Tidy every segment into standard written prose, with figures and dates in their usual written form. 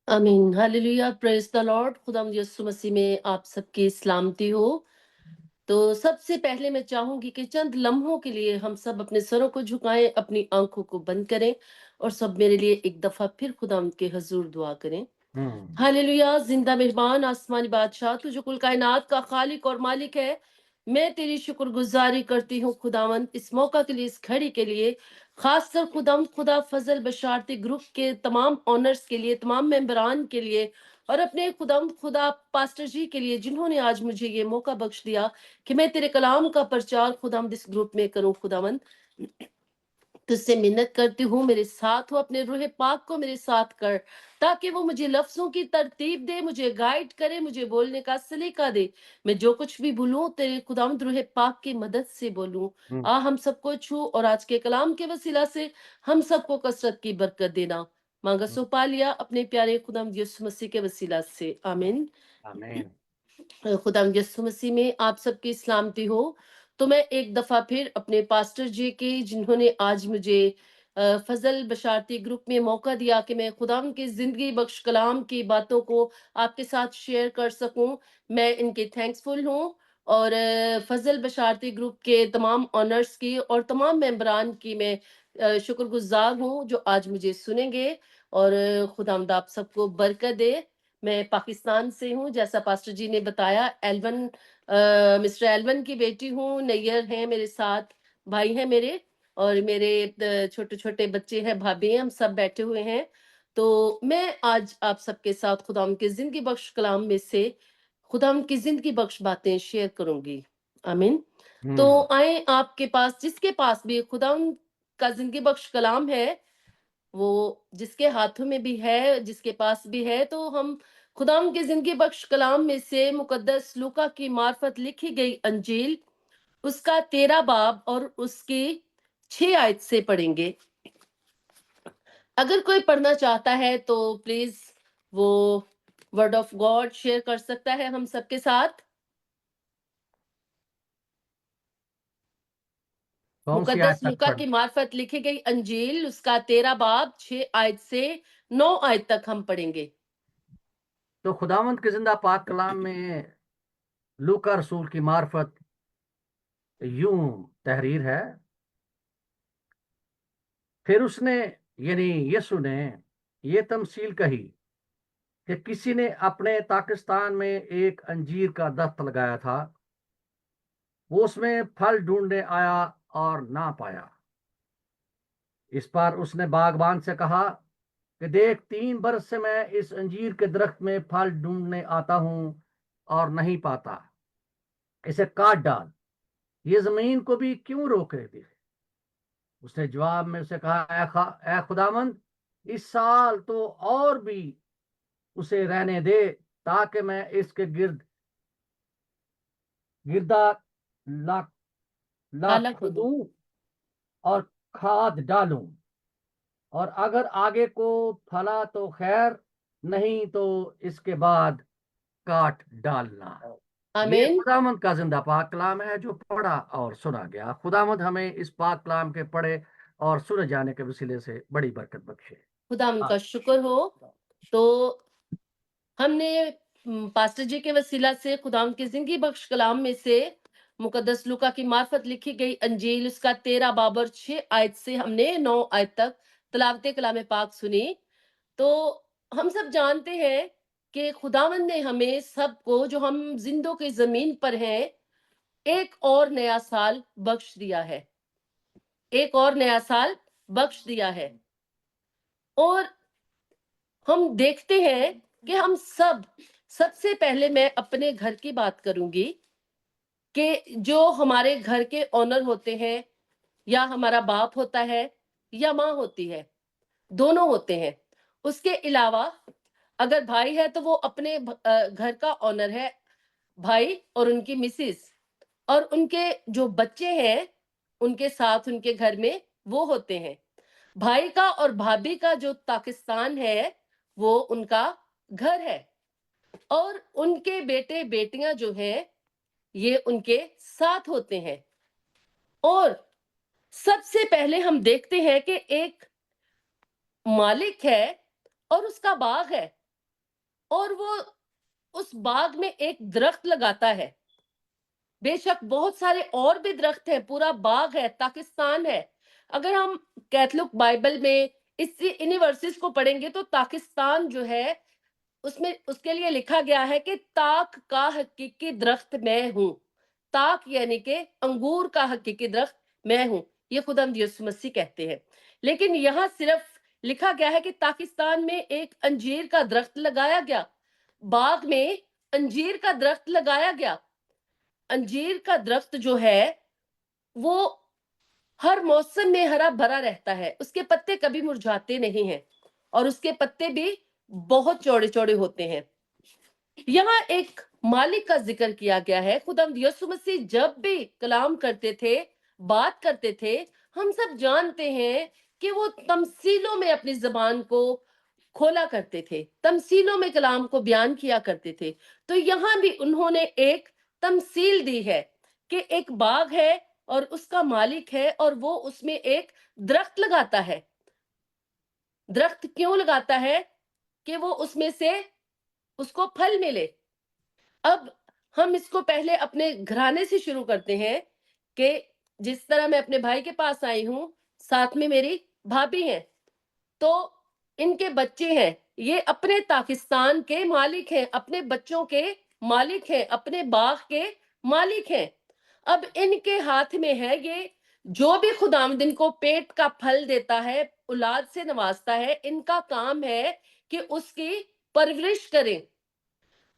आमीन, hallelujah, praise the Lord. खुदावंद यीशु मसीह में आप सबकी सलामती हो। तो सबसे पहले मैं चाहूंगी कि चंद लम्हों के लिए हम सब अपने सरों को झुकाएं, अपनी आंखों को बंद करें और सब मेरे लिए एक दफा फिर खुदावंद के हजूर दुआ करें। हालेलुया, जिंदा मेहमान आसमानी बादशाह, तू जो कुल कायनात का खालिक और मालिक है, मैं तेरी शुक्रगुजारी करती हूँ खुदावंद, इस मौका के लिए, इस घड़ी के लिए। खासकर खुदावंद, खुदा फजल बशारती ग्रुप के तमाम ऑनर्स के लिए, तमाम मेंबरान के लिए, और अपने खुदावंद खुदा पास्टर जी के लिए, जिन्होंने आज मुझे ये मौका बख्श दिया कि मैं तेरे कलाम का प्रचार खुदावंद इस ग्रुप में करूं। खुदावंद, तुझसे मिन्नत करती हूँ, मेरे साथ हो, अपने रूह पाक को मेरे साथ कर, ताकि वो मुझे लफ्जों की तरतीब दे, मुझे गाइड करे, मुझे बोलने का सलीका दे। मैं जो कुछ भी बोलूं तेरे खुदावंद रूह पाक की मदद से बोलूं। हम सबको छू और आज के कलाम के वसीला से हम सबको कसरत की बरकत देना। मांगा सो पा लिया अपने प्यारे खुदावंद यीशु मसीह के वसीला से, आमीन। आमीन। खुदावंद यीशु मसीह में आप सबकी सलामती हो। तो मैं एक दफा फिर अपने पास्टर जी के, जिन्होंने आज मुझे फजल बशारती ग्रुप में मौका दिया कि मैं खुदावंद की जिंदगी बख्श कलाम की बातों को आपके साथ शेयर कर सकूं, मैं इनके थैंक्सफुल हूं। और फजल बशारती ग्रुप के तमाम ऑनर्स की और तमाम मेंबरान की मैं शुक्रगुजार हूं, जो आज मुझे सुनेंगे। और खुदावंद आप सबको बरकत दे। मैं पाकिस्तान से हूँ, जैसा पास्टर जी ने बताया। मिस्टर एलवन की बेटी हूँ। नैयर हैं मेरे साथ, भाई हैं मेरे, और मेरे छोटे छोटे बच्चे हैं, भाभी हैं, हम सब बैठे हुए हैं। तो मैं आज आप सबके साथ खुदाम की जिंदगी बख्श कलाम में से खुदाम की जिंदगी बख्श बातें शेयर करूंगी। आमीन। तो आए आपके पास, जिसके पास भी खुदाम का जिंदगी बख्श कलाम है, वो जिसके हाथों में भी है, जिसके पास भी है, तो हम खुदाम की जिंदगी बख्श कलाम में से मुकद्दस लूका की मार्फत लिखी गई अंजील, उसका 13 बाब और उसकी 6 आयत से पढ़ेंगे। अगर कोई पढ़ना चाहता है तो प्लीज वो वर्ड ऑफ गॉड शेयर कर सकता है हम सबके साथ। मुकद्दस लूका की मार्फत लिखी गई अंजील, उसका 13 बाब 6 आयत से 9 आयत तक हम पढ़ेंगे। तो खुदावंद के जिंदा पाक कलाम में लूका रसूल की मार्फत यूं तहरीर है। फिर उसने यानी यीशु ने ये तमसील कही कि किसी ने अपने पाकिस्तान में एक अंजीर का दरख्त लगाया था। वो उसमें फल ढूंढने आया और ना पाया। इस पर उसने बागबान से कहा कि देख, 3 बरस से मैं इस अंजीर के दरख्त में फल ढूंढने आता हूं और नहीं पाता। इसे काट डाल, ये जमीन को भी क्यों रोक रहे थे। उसने जवाब में उसे कहा, ए खुदावंद, इस साल तो और भी उसे रहने दे, ताकि मैं इसके गिरदा ला खोदूं और खाद डालूं, और अगर आगे को फला तो खैर, नहीं तो इसके बाद काट डालना। ये आमीन। खुदावंद का जिंदा पाक कलाम है, जो पढ़ा और सुना गया। खुदावंद हमें इस पाक कलाम के पढ़े और सुने जाने के वसीले से बड़ी बरकत बख्शे। खुदावंद का शुक्र हो। तो हमने पास्टर जी के वसीला से खुदावंद की जिंदगी बख्श कलाम में से मुकद्दस लूका की मार्फत लिखी गई अंजील, उसका 13 बाब और 6 आयत से हमने 9 आयत तक तलावत कलाम पाक सुनी। तो हम सब जानते हैं कि खुदावंद ने हमें सबको, जो हम जिंदों की जमीन पर हैं, एक और नया साल बख्श दिया है। एक और नया साल बख्श दिया है। और हम देखते हैं कि हम सब, सबसे पहले मैं अपने घर की बात करूंगी, कि जो हमारे घर के ऑनर होते हैं, या हमारा बाप होता है या माँ होती है, दोनों होते हैं। उसके अलावा अगर भाई है तो वो अपने घर का ऑनर है, भाई और उनकी मिसिस, और उनके जो बच्चे हैं उनके साथ उनके घर में वो होते हैं। भाई का और भाभी का जो पाकिस्तान है, वो उनका घर है, और उनके बेटे बेटियां जो हैं, ये उनके साथ होते हैं। और सबसे पहले हम देखते हैं कि एक मालिक है, और उसका बाग है, और वो उस बाग में एक दरख्त लगाता है। बेशक बहुत सारे और भी दरख्त हैं, पूरा बाग है, पाकिस्तान है। अगर हम कैथोलिक बाइबल में इन्हीं वर्सेस को पढ़ेंगे तो पाकिस्तान जो है, उसमें उसके लिए लिखा गया है कि ताक का हकीकी दरख्त मैं हूँ। ताक यानी कि अंगूर का हकीकी दरख्त मैं हूँ। ये खुदावंद यीशु मसीह कहते हैं। लेकिन यहाँ सिर्फ लिखा गया है कि पाकिस्तान में एक अंजीर का दरख्त लगाया गया। बाग में अंजीर का दरख्त लगाया गया। अंजीर का दरख्त जो है, वो हर मौसम में हरा भरा रहता है। उसके पत्ते कभी मुरझाते नहीं हैं, और उसके पत्ते भी बहुत चौड़े चौड़े होते हैं। यहाँ एक मालिक का जिक्र किया गया है। खुदावंद यीशु मसीह जब भी कलाम करते थे, बात करते थे, हम सब जानते हैं कि वो तमसीलों में अपनी जबान को खोला करते थे, तमसीलों में कलाम को बयान किया करते थे। तो यहाँ भी उन्होंने एक तमसील दी है कि एक बाग है और उसका मालिक है, और वो उसमें एक दरख्त लगाता है। दरख्त क्यों लगाता है? कि वो उसमें से उसको फल मिले। अब हम इसको पहले अपने घराने से शुरू करते हैं कि जिस तरह मैं अपने भाई के पास आई हूँ, साथ में मेरी भाभी हैं, तो इनके बच्चे हैं। ये अपने पाकिस्तान के मालिक हैं, अपने बच्चों के मालिक हैं, अपने बाग के मालिक हैं। अब इनके हाथ में है ये, जो भी खुदावंद इनको पेट का फल देता है, औलाद से नवाजता है, इनका काम है कि उसकी परवरिश करें,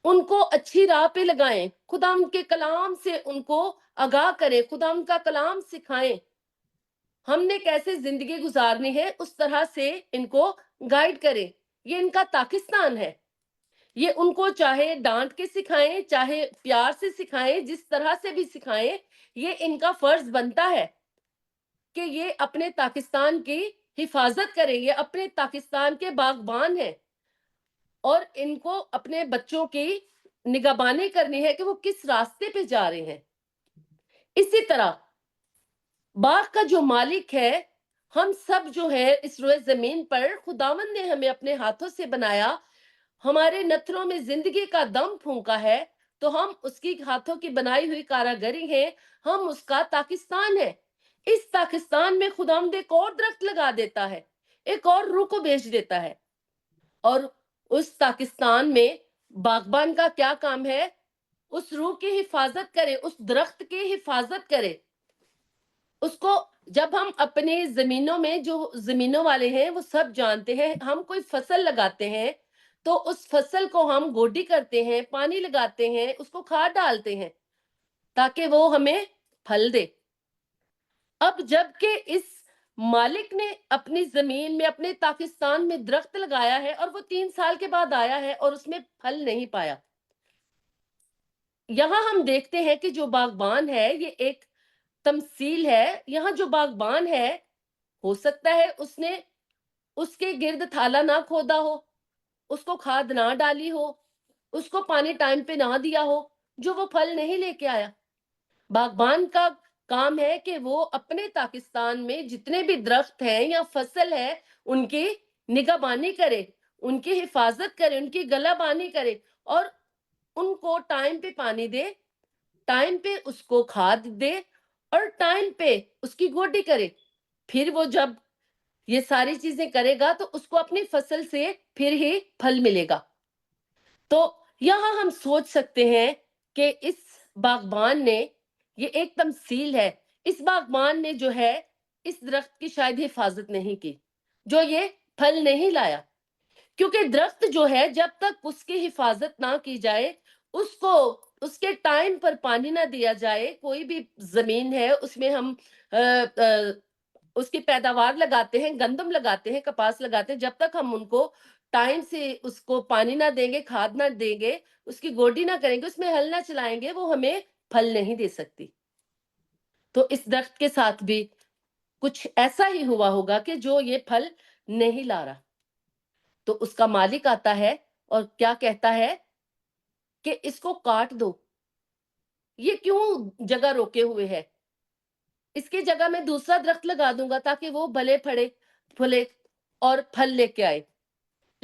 उनको अच्छी राह पे लगाएं, खुदावंद के कलाम से उनको आगाह करें, खुदावंद का कलाम सिखाएं। हमने कैसे जिंदगी गुजारनी है उस तरह से इनको गाइड करें। ये इनका पाकिस्तान है। ये उनको चाहे डांट के सिखाएं, चाहे प्यार से सिखाएं, जिस तरह से भी सिखाएं, ये इनका फर्ज बनता है कि ये अपने पाकिस्तान की हिफाजत करें। ये अपने पाकिस्तान के बागबान हैं, और इनको अपने बच्चों की निगहबानी करनी है कि वो किस रास्ते पे जा रहे हैं। इसी तरह बाग का जो मालिक है, हम सब जो है इस रोए जमीन पर, खुदावंद ने हमें अपने हाथों से बनाया, हमारे नथनों में जिंदगी का दम फूंका है, तो हम उसकी हाथों की बनाई हुई कारागरी हैं, हम उसका पाकिस्तान है। इस पाकिस्तान में खुदावंद एक और दरख्त लगा देता है, एक और रूह को भेज देता है, और उस पाकिस्तान में बागबान का क्या काम है? उस रूह की हिफाजत करे, उस दरख्त की हिफाजत करे। उसको, जब हम अपने जमीनों में, जो जमीनों वाले हैं वो सब जानते हैं, हम कोई फसल लगाते हैं तो उस फसल को हम गोडी करते हैं, पानी लगाते हैं, उसको खाद डालते हैं ताकि वो हमें फल दे। अब जबकि इस मालिक ने अपनी जमीन में, अपने पाकिस्तान में दरख्त लगाया है, और वो 3 साल के बाद आया है और उसमें फल नहीं पाया। यहाँ हम देखते हैं कि जो बागबान है, ये एक तमसील है। यहाँ जो बागबान है, हो सकता है उसने उसके गिर्द थाला ना खोदा हो, उसको खाद ना डाली हो, उसको पानी टाइम पे ना दिया हो, जो वो फल नहीं लेके आया। बागबान का काम है कि वो अपने पाकिस्तान में जितने भी दरख्त हैं या फसल है, उनकी निगहबानी करे, उनकी हिफाजत करे, उनकी गलाबानी करे, और उनको टाइम पे पानी दे, टाइम पे उसको खाद दे, और टाइम पे उसकी गोडी करे। फिर वो जब ये सारी चीजें करेगा तो उसको अपनी फसल से फिर ही फल मिलेगा। तो यहाँ हम सोच सकते हैं कि इस बागबान ने, ये एक तमसील है, इस बागबान ने जो है इस दरख्त की शायद हिफाजत नहीं की, जो ये फल नहीं लाया। क्योंकि दरख्त जो है, जब तक उसकी हिफाजत ना की जाए, उसको उसके टाइम पर पानी ना दिया जाए, कोई भी जमीन है उसमें हम उसकी पैदावार लगाते हैं, गंदम लगाते हैं, कपास लगाते हैं, जब तक हम उनको टाइम से उसको पानी ना देंगे, खाद ना देंगे, उसकी गोडी ना करेंगे, उसमें हल ना चलाएंगे, वो हमें फल नहीं दे सकती। तो इस दरख्त के साथ भी कुछ ऐसा ही हुआ होगा कि जो ये फल नहीं ला रहा। तो उसका मालिक आता है और क्या कहता है कि इसको काट दो, ये क्यों जगह रोके हुए है, इसकी जगह मैं दूसरा दरख्त लगा दूंगा ताकि वो भले फड़े फूले और फल लेके आए।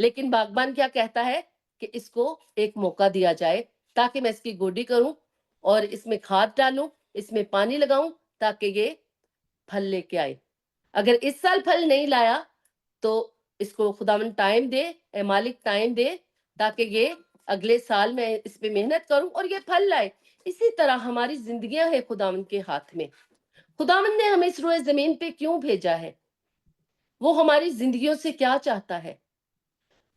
لیکن باغبان کیا کہتا ہے کہ اس کو ایک موقع دیا جائے تاکہ میں اس کی گوڈی کروں اور اس میں کھاد ڈالوں، اس میں پانی لگاؤں تاکہ یہ پھل لے کے آئے۔ اگر اس سال پھل نہیں لایا تو اس کو خداوند ٹائم دے، اے مالک ٹائم دے تاکہ یہ اگلے سال میں اس پہ محنت کروں اور یہ پھل لائے۔ اسی طرح ہماری زندگیاں ہیں خداوند کے ہاتھ میں۔ خداوند نے ہمیں اس روئے زمین پہ کیوں بھیجا ہے؟ وہ ہماری زندگیوں سے کیا چاہتا ہے؟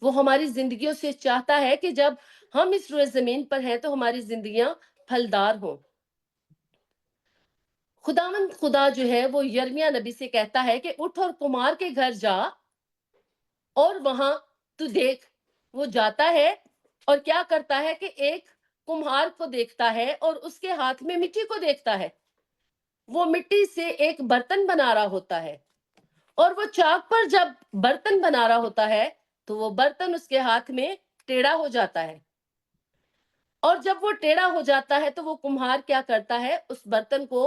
وہ ہماری زندگیوں سے چاہتا ہے کہ جب ہم اس روئے زمین پر ہیں تو ہماری زندگیاں پھلدار ہوں۔ خداوند خدا جو ہے وہ یرمیہ نبی سے کہتا ہے کہ اٹھ اور کمار کے گھر جا اور وہاں تو دیکھ۔ وہ جاتا ہے اور کیا کرتا ہے کہ ایک کمہار کو دیکھتا ہے اور اس کے ہاتھ میں مٹی کو دیکھتا ہے۔ وہ مٹی سے ایک برتن بنا رہا ہوتا ہے اور وہ چاک پر جب برتن بنا رہا ہوتا ہے تو وہ برتن اس کے ہاتھ میں ٹیڑھا ہو جاتا ہے، اور جب وہ ٹیڑھا ہو جاتا ہے تو وہ کمہار کیا کرتا ہے، اس برتن کو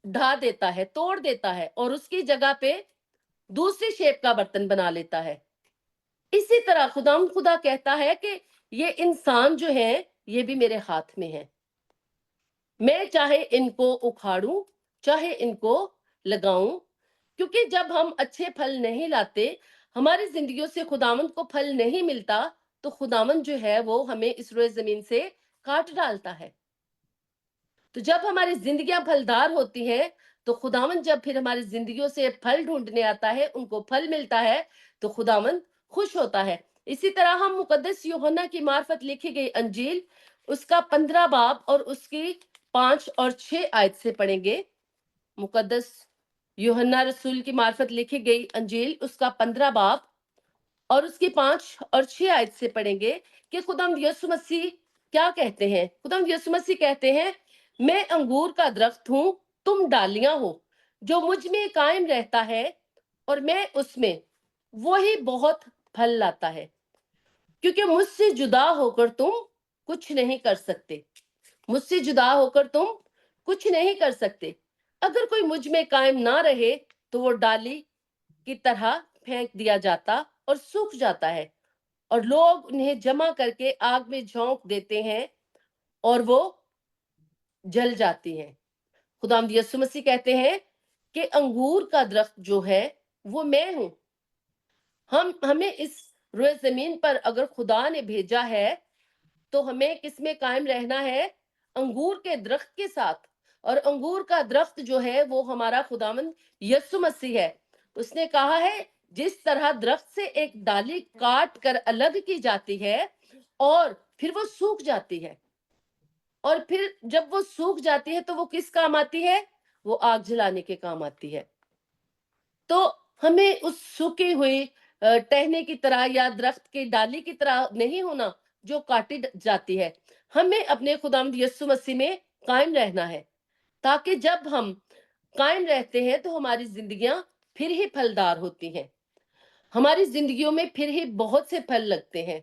ڈھا دیتا ہے، توڑ دیتا ہے اور اس کی جگہ پہ دوسری شیپ کا برتن بنا لیتا ہے۔ اسی طرح خدا کہتا ہے کہ یہ انسان جو ہے یہ بھی میرے ہاتھ میں ہے، میں چاہے ان کو اکھاڑوں چاہے ان کو لگاؤں، کیونکہ جب ہم اچھے پھل نہیں لاتے، ہماری زندگیوں سے خداوند کو پھل نہیں ملتا، تو خداوند جو ہے وہ ہمیں اس روئے زمین سے کاٹ ڈالتا ہے۔ تو جب ہماری زندگیاں پھلدار ہوتی ہیں تو خداوند جب پھر ہماری زندگیوں سے پھل ڈھونڈنے آتا ہے، ان کو پھل ملتا ہے تو خداوند خوش ہوتا ہے۔ اسی طرح ہم مقدس یوحنا کی معرفت لکھی گئی انجیل اس کا 15 باب اور اس کی 5 اور 6 آیت سے پڑھیں گے۔ مقدس یوحنا رسول کی معرفت لکھی گئی انجیل اس کا 15 باب اور اس کی 5 اور 6 آیت سے پڑھیں گے کہ خداوند یسوع مسیح کیا کہتے ہیں۔ خداوند یسوع مسیح کہتے ہیں، میں انگور کا درخت ہوں، تم ڈالیاں ہو، جو مجھ میں قائم رہتا ہے اور میں اس میں، وہی بہت پھل لاتا ہے، کیونکہ مجھ سے جدا ہو کر تم کچھ نہیں کر سکتے۔ مجھ سے جدا ہو کر تم کچھ نہیں کر سکتے۔ اگر کوئی مجھ میں قائم نہ رہے تو وہ ڈالی کی طرح پھینک دیا جاتا اور سوکھ جاتا ہے، اور لوگ انہیں جمع کر کے آگ میں جھونک دیتے ہیں اور وہ جل جاتی ہیں۔ خداوند یسوع مسیح کہتے ہیں کہ انگور کا درخت جو ہے وہ میں ہوں۔ ہمیں اس روئے زمین پر اگر خدا نے بھیجا ہے تو ہمیں کس میں قائم رہنا ہے؟ انگور کے درخت کے ساتھ۔ اور انگور کا درخت جو ہے وہ ہمارا خداوند یسوع مسیح ہے۔ اس نے کہا ہے، جس طرح درخت سے ایک ڈالی کاٹ کر الگ کی جاتی ہے اور پھر وہ سوکھ جاتی ہے، اور پھر جب وہ سوکھ جاتی ہے تو وہ کس کام آتی ہے؟ وہ آگ جلانے کے کام آتی ہے۔ تو ہمیں اس سوکھی ہوئی ٹہنے کی طرح یا درخت کی ڈالی کی طرح نہیں ہونا جو کاٹی جاتی ہے۔ ہمیں اپنے خداوند یسوع مسیح میں قائم رہنا ہے، تاکہ جب ہم قائم رہتے ہیں تو ہماری زندگیاں پھر ہی پھلدار ہوتی ہیں، ہماری زندگیوں میں پھر ہی بہت سے پھل لگتے ہیں۔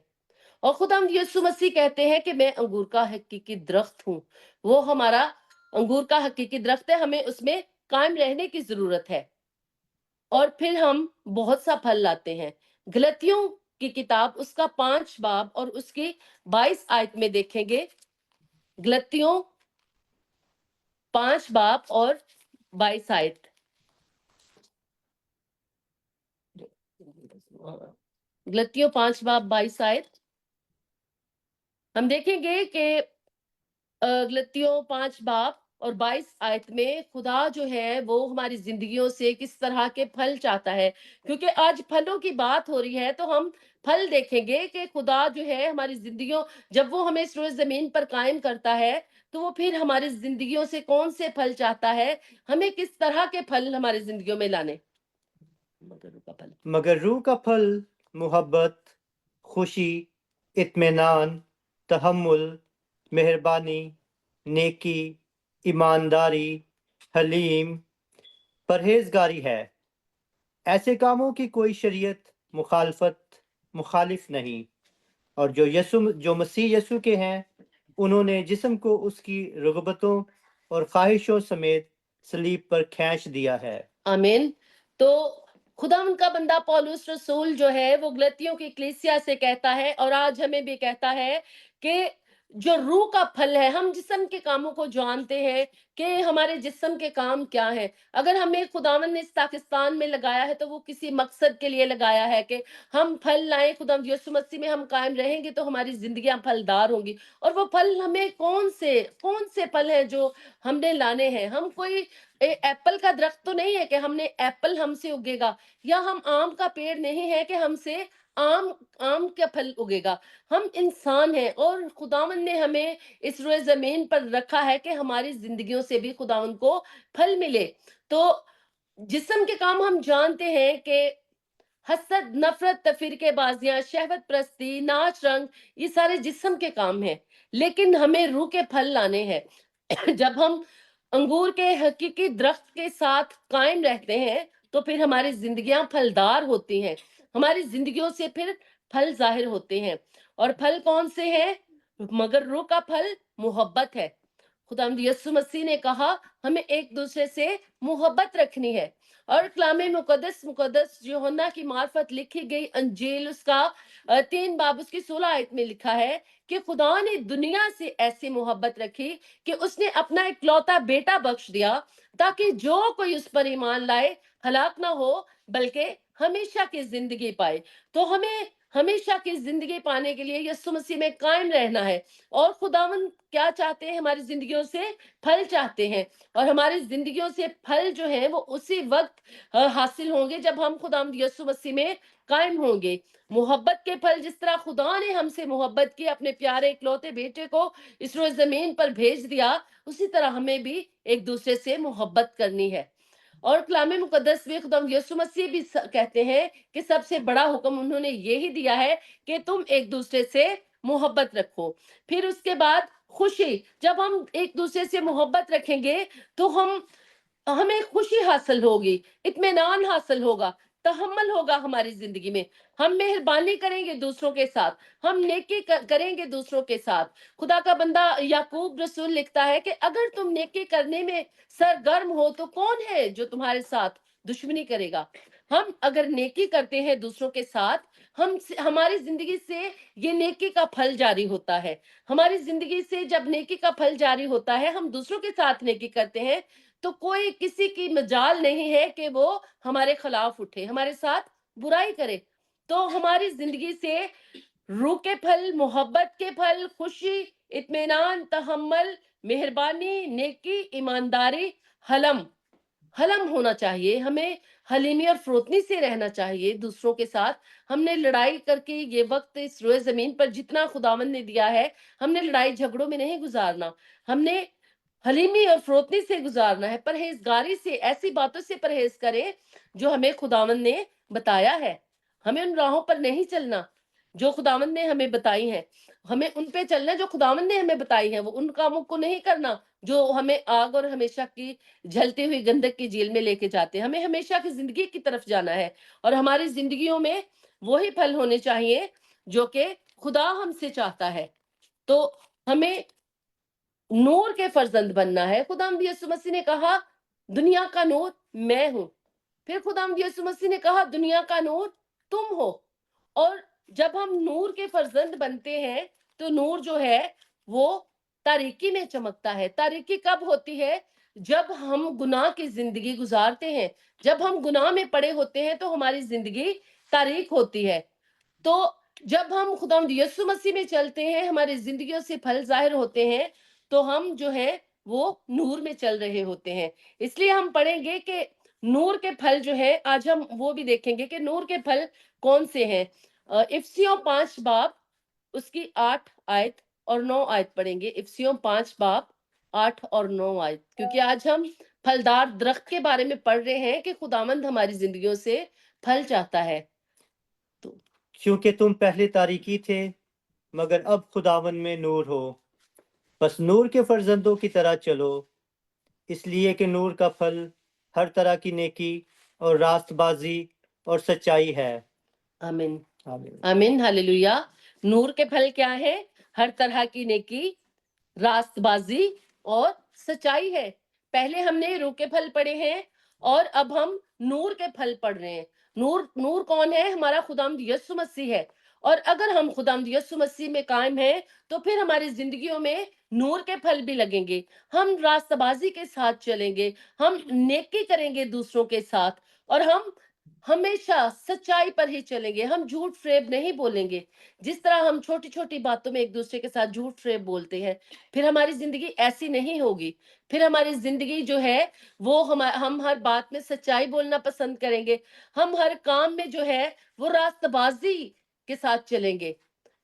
اور خداوند یسوع مسیح کہتے ہیں کہ میں انگور کا حقیقی درخت ہوں۔ وہ ہمارا انگور کا حقیقی درخت ہے، ہمیں اس میں قائم رہنے کی ضرورت ہے، اور پھر ہم بہت سا پھل لاتے ہیں۔ گلتیوں کی کتاب اس کا 5 باب اور اس کی 22 آیت میں دیکھیں گے۔ گلتیوں 5 باب اور 22 آیت۔ گلتیوں 5 باب 22 آیت ہم دیکھیں گے کہ گلتیوں 5 باب اور 22 آیت میں خدا جو ہے وہ ہماری زندگیوں سے کس طرح کے پھل چاہتا ہے۔ کیونکہ آج پھلوں کی بات ہو رہی ہے تو ہم پھل دیکھیں گے کہ خدا جو ہے ہماری زندگیوں، جب وہ ہمیں اس روئے زمین پر قائم کرتا ہے تو وہ پھر ہماری زندگیوں سے کون سے پھل چاہتا ہے، ہمیں کس طرح کے پھل ہماری زندگیوں میں لانے۔ مگر روح کا پھل محبت، خوشی، اطمینان، تحمل، مہربانی، نیکی، ایمانداری، حلیم، پرہیزگاری ہے۔ ایسے کاموں کی کوئی شریعت مخالف نہیں، اور جو مسیح یسوع کے ہیں انہوں نے جسم کو اس کی رغبتوں اور خواہشوں سمیت صلیب پر کھینچ دیا ہے۔ آمین۔ تو खुदावंद का बंदा पौलुस रसूल जो है वो गलतियों की कलीसिया से कहता है और आज हमें भी कहता है कि जो रूह का फल है, हम जिस्म के कामों को जानते हैं कि हमारे जिस्म के काम क्या है। अगर हमें खुदावंद ने इस पाकिस्तान में लगाया है तो वो किसी मकसद के लिए लगाया है कि हम फल लाएं, खुदावंद यीशु मसीह में हम कायम रहेंगे तो हमारी जिंदगियां फलदार होंगी। और वो फल हमें कौन से फल हैं जो हमने लाने हैं। हम कोई एप्पल का दरख्त तो नहीं है कि हमने एप्पल हमसे उगेगा, या हम आम का पेड़ नहीं है कि हमसे आम आम का फल उगेगा। हम इंसान हैं और खुदावंद ने हमें इस रोए जमीन पर रखा है कि हमारी जिंदगियों से भी खुदावंद को फल मिले। तो जिस्म के काम हम जानते हैं कि हसद, नफरत, फिरकेबाजियां, शहवत प्रस्ती, नाच रंग, ये सारे जिस्म के काम हैं। लेकिन हमें रूह के फल लाने हैं। जब हम अंगूर के हकीकी दरख्त के साथ कायम रहते हैं तो फिर हमारी जिंदगियां फलदार होती हैं। हमारी जिंदगियों से फिर फल जाहिर होते हैं। और फल कौन से हैं? मगर रूह का फल मोहब्बत है। खुदावंद यीशु मसीह ने कहा हमें एक दूसरे से मोहब्बत रखनी है। और कलामे मुकद्दस यूहन्ना की मार्फत लिखी गई अंजील उसका 3 बाब उसकी 16 आयत में लिखा है कि खुदा ने दुनिया से ऐसी मोहब्बत रखी कि उसने अपना इकलौता बेटा बख्श दिया ताकि जो कोई उस पर ईमान लाए हलाक ना हो बल्कि हमेशा की जिंदगी पाए। तो हमें हमेशा की जिंदगी पाने के लिए यीशु मसीह में कायम रहना है। और खुदावंद क्या चाहते हैं? हमारी जिंदगियों से फल चाहते हैं। और हमारी जिंदगियों से फल जो है वो उसी वक्त हासिल होंगे जब हम खुदावंद यीशु मसीह में कायम होंगे। मोहब्बत के फल, जिस तरह खुदा ने हमसे मोहब्बत की, अपने प्यारे इकलौते बेटे को इस रोज जमीन पर भेज दिया, उसी तरह हमें भी एक दूसरे से मोहब्बत करनी है। और कलामे मुकद्दस में खुदा यीशु मसीह भी कहते हैं कि सबसे बड़ा हुक्म उन्होंने यही दिया है कि तुम एक दूसरे से मोहब्बत रखो। फिर उसके बाद खुशी, जब हम एक दूसरे से मोहब्बत रखेंगे तो हमें खुशी हासिल होगी, इत्मीनान हासिल होगा, तहम्मुल होगा हमारी जिंदगी में। हम मेहरबानी करेंगे दूसरों के साथ, हम नेकी करेंगे दूसरों के साथ। खुदा का बंदा याकूब रसूल लिखता है कि अगर तुम नेकी करने में सरगर्म हो तो कौन है जो तुम्हारे साथ दुश्मनी करेगा। हम अगर नेकी करते हैं दूसरों के साथ, हमारी जिंदगी से ये नेकी का फल जारी होता है। हमारी जिंदगी से जब नेकी का फल जारी होता है, हम दूसरों के साथ नेकी करते हैं, तो कोई किसी की मजाल नहीं है कि वो हमारे खिलाफ उठे, हमारे साथ बुराई करे। तो हमारी जिंदगी से रूह के फल, मोहब्बत के फल, खुशी, इत्मीनान, तहम्मुल, मेहरबानी, नेकी, ईमानदारी, हलम हलम होना चाहिए। हमें हलीमी और फरोतनी से रहना चाहिए दूसरों के साथ। हमने लड़ाई करके ये वक्त इस रोए जमीन पर जितना खुदावंद ने दिया है, हमने लड़ाई झगड़ों में नहीं गुजारना। हमने हलीमी और फरोतनी से गुजारना है, परहेजगारी से, ऐसी बातों से परहेज करें जो हमें खुदावंद ने बताया है। हमें उन राहों पर नहीं चलना जो खुदावंद ने हमें बताई हैं। हमें उन पे चलना है जो खुदावंद ने हमें बताई है। वो उन कामों को नहीं करना जो हमें आग और हमेशा की जलती हुई गंधक की जेल में लेके जाते हैं। हमें हमेशा की जिंदगी की तरफ जाना है और हमारी जिंदगियों में वही फल होने चाहिए जो कि खुदा हमसे चाहता है। तो हमें नूर के फर्जंद बनना है। खुदावंद यीशु मसीह ने कहा दुनिया का नूर मैं हूं। फिर खुदावंद यीशु मसीह ने कहा दुनिया का नूर तुम हो। और जब हम नूर के फर्जंद बनते हैं तो नूर जो है वो तारीकी में चमकता है। तारीकी कब होती है? जब हम गुनाह की जिंदगी गुजारते हैं, जब हम गुनाह में पड़े होते हैं तो हमारी जिंदगी तारीक होती है। तो जब हम खुदावंद यीशु मसीह में चलते हैं, हमारी जिंदगियों से फल जाहिर होते हैं, तो हम जो है वो नूर में चल रहे होते हैं। इसलिए हम पढ़ेंगे कि नूर के फल जो है, आज हम वो भी देखेंगे कि नूर के फल कौन से हैं। इफिसियों 5 बाब उसकी 8 आयत और 9 आयत पढ़ेंगे। इफिसियों 5 बाब 8 और 9 आयत, क्योंकि आज हम फलदार दरख्त के बारे में पढ़ रहे हैं कि खुदावंद हमारी जिंदगियों से फल चाहता है। तो क्योंकि तुम पहले तारीकी थे मगर अब खुदावन में नूर हो, बस नूर के फर्जंदों की तरह चलो, इसलिए कि नूर का फल हर तरह की नेकी और रास्तबाजी और सच्चाई है। आमीन आमीन। आमीन हालेलुया। नूर के फल क्या है? हर तरह की नेकी, रास्तबाजी और सच्चाई है। पहले हमने रूह के फल पढ़े हैं और अब हम नूर के फल पढ़ रहे हैं। نور کون ہے؟ ہمارا خداوند یسوع مسیح ہے. اور اگر ہم خداوند یسوع مسیح میں قائم ہیں تو پھر ہماری زندگیوں میں نور کے پھل بھی لگیں گے. ہم راستہ بازی کے ساتھ چلیں گے، ہم نیکی کریں گے دوسروں کے ساتھ، اور ہم ہمیشہ سچائی پر ہی چلیں گے. ہم جھوٹ فریب نہیں بولیں گے. جس طرح ہم چھوٹی چھوٹی باتوں میں ایک دوسرے کے ساتھ جھوٹ فریب بولتے ہیں، پھر ہماری زندگی ایسی نہیں ہوگی. پھر ہماری زندگی جو ہے وہ ہم ہر بات میں سچائی بولنا پسند کریں گے. ہم ہر کام میں جو ہے وہ راست بازی کے ساتھ چلیں گے،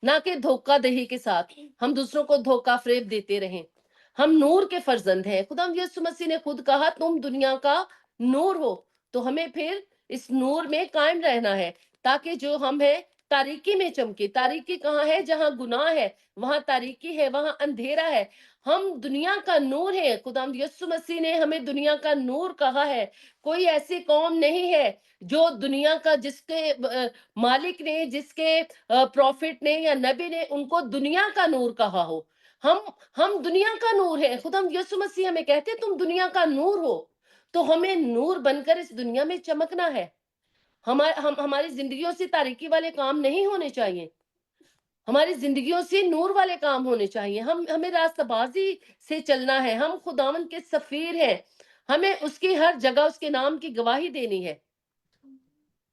نہ کہ دھوکہ دہی کے ساتھ ہم دوسروں کو دھوکہ فریب دیتے رہیں. ہم نور کے فرزند ہیں. خدا یسوع مسیح نے خود کہا تم دنیا کا نور ہو. تو ہمیں پھر اس نور میں قائم رہنا ہے تاکہ جو ہم ہیں تاریکی میں چمکے. تاریکی کہاں ہے؟ جہاں گناہ ہے وہاں تاریکی ہے، وہاں اندھیرا ہے. ہم دنیا کا نور ہے. خدا یسوع مسیح نے ہمیں دنیا کا نور کہا ہے. کوئی ایسی قوم نہیں ہے جو دنیا کا، جس کے مالک نے، جس کے پروفٹ نے یا نبی نے ان کو دنیا کا نور کہا ہو. ہم دنیا کا نور ہے. خدا یسوع مسیح ہمیں کہتے تم دنیا کا نور ہو. تو ہمیں نور بن کر اس دنیا میں چمکنا ہے. ہماری زندگیوں سے تاریکی والے کام نہیں ہونے چاہیے. ہماری زندگیوں سے نور والے کام ہونے چاہیے. ہمیں راستہ بازی سے چلنا ہے. ہم خداوند کے سفیر ہیں. ہمیں اس کی ہر جگہ اس کے نام کی گواہی دینی ہے،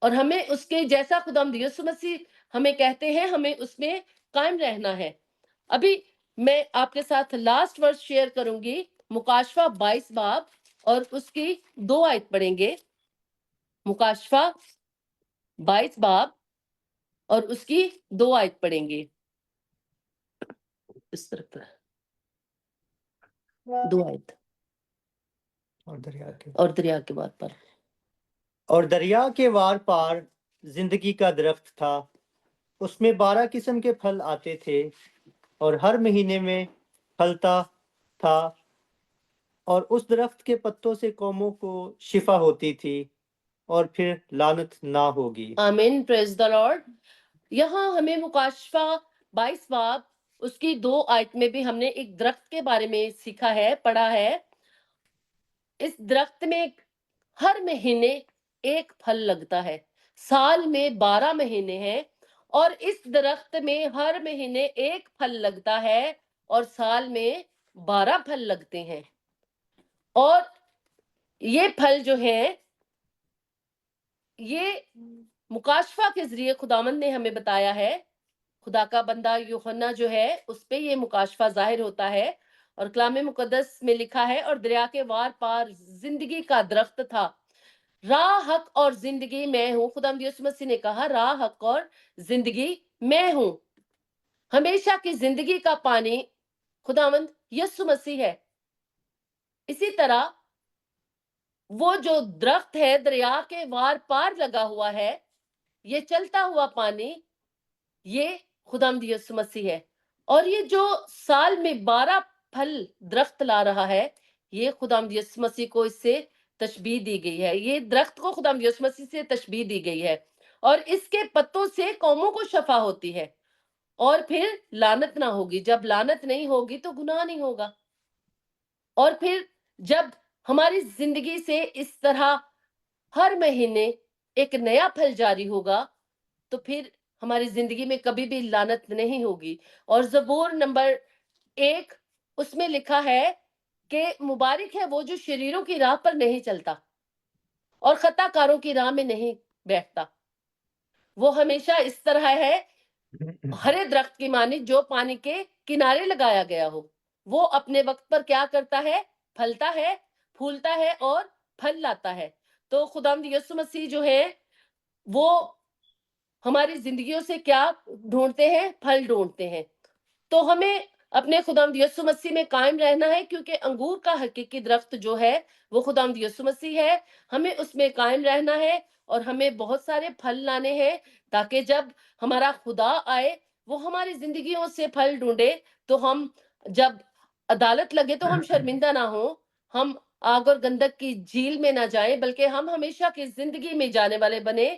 اور ہمیں اس کے جیسا خداوند یسوع مسیح ہمیں کہتے ہیں ہمیں اس میں قائم رہنا ہے. ابھی میں آپ کے ساتھ لاسٹ ورس شیئر کروں گی. مکاشفہ 22 باب اور اس کی 2 آیت پڑھیں گے. مکاشفہ 22 باب اور اس کی 2 آیت پڑھیں گے. اس طرف 2 آیت اور دریا کے بعد پر. اور دریا کے وار پار زندگی کا درخت تھا، اس میں 12 قسم کے پھل آتے تھے اور ہر مہینے میں پھلتا تھا، اور اس درخت کے پتوں سے قوموں کو شفا ہوتی تھی اور پھر لعنت نہ ہوگی. آمین. پریز دا لارڈ. یہاں ہمیں مکاشفہ 22 باب اس کی 2 آیت میں بھی ہم نے ایک درخت کے بارے میں سیکھا ہے، پڑھا ہے. اس درخت میں ہر مہینے ایک پھل لگتا ہے. سال میں 12 مہینے ہیں اور اس درخت میں ہر مہینے ایک پھل لگتا ہے اور سال میں 12 پھل لگتے ہیں. اور یہ پھل جو ہیں یہ مکاشفہ کے ذریعے خداوند نے ہمیں بتایا ہے. خدا کا بندہ یوحنا جو ہے اس پہ یہ مکاشفہ ظاہر ہوتا ہے، اور کلام مقدس میں لکھا ہے اور دریا کے وار پار زندگی کا درخت تھا. راہ، حق اور زندگی میں ہوں. خداوند یسوع مسیح نے کہا راہ، حق اور زندگی میں ہوں. ہمیشہ کی زندگی کا پانی خداوند یسوع مسیح ہے. اسی طرح وہ جو درخت ہے دریا کے وار پار لگا ہوا ہے، یہ چلتا ہوا پانی، یہ خداوند یسوع مسیح ہے. اور یہ جو سال میں 12 پھل درخت لا رہا ہے، یہ خداوند یسوع مسیح کو اس سے تشبیہ دی گئی ہے. یہ درخت کو خداوند یسوع مسیح سے تشبیہ دی گئی ہے. اور اس کے پتوں سے قوموں کو شفا ہوتی ہے اور پھر لعنت نہ ہوگی. جب لعنت نہیں ہوگی تو گناہ نہیں ہوگا. اور پھر جب ہماری زندگی سے اس طرح ہر مہینے ایک نیا پھل جاری ہوگا تو پھر ہماری زندگی میں کبھی بھی لعنت نہیں ہوگی. اور زبور نمبر 1 اس میں لکھا ہے کہ مبارک ہے وہ جو شریروں کی راہ پر نہیں چلتا اور خطا کاروں کی راہ میں نہیں بیٹھتا. وہ ہمیشہ اس طرح ہے ہرے درخت کی مانند جو پانی کے کنارے لگایا گیا ہو. وہ اپنے وقت پر کیا کرتا ہے؟ پھلتا ہے، پھولتا ہے اور پھل لاتا ہے. تو خداوند یسوع مسیح جو ہے وہ ہماری زندگیوں سے کیا ڈھونڈتے ہیں؟ پھل ڈھونڈتے ہیں. تو ہمیں اپنے خداوند یسوع مسیح میں قائم رہنا ہے، کیونکہ انگور کا حقیقی درخت جو ہے وہ خداوند یسوع مسیح ہے. ہمیں اس میں قائم رہنا ہے اور ہمیں بہت سارے پھل لانے ہیں تاکہ جب ہمارا خدا آئے وہ ہماری زندگیوں سے پھل ڈھونڈے تو ہم جب عدالت لگے تو ہم شرمندہ نہ ہوں، ہم آگ اور گندک کی جھیل میں نہ جائیں، بلکہ ہم ہمیشہ کی زندگی میں جانے والے بنے،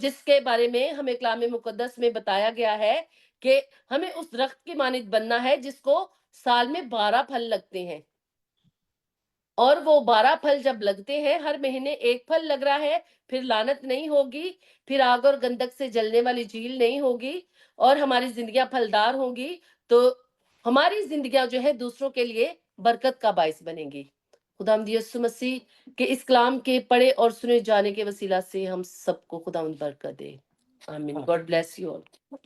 جس کے بارے میں ہمیں کلام مقدس میں بتایا گیا ہے کہ ہمیں اس درخت کی مانند بننا ہے جس کو سال میں 12 پھل لگتے ہیں. اور وہ 12 پھل جب لگتے ہیں، ہر مہینے ایک پھل لگ رہا ہے، پھر لعنت نہیں ہوگی، پھر آگ اور گندک سے جلنے والی جھیل نہیں ہوگی، اور ہماری زندگیاں پھلدار ہوں گی، تو ہماری زندگیاں جو ہے دوسروں کے لیے برکت کا باعث بنیں گی۔ خداوند یسوع مسیح کے اس کلام کے پڑھے اور سنے جانے کے وسیلہ سے ہم سب کو خداوند برکت دے۔ آمین۔ God bless you all.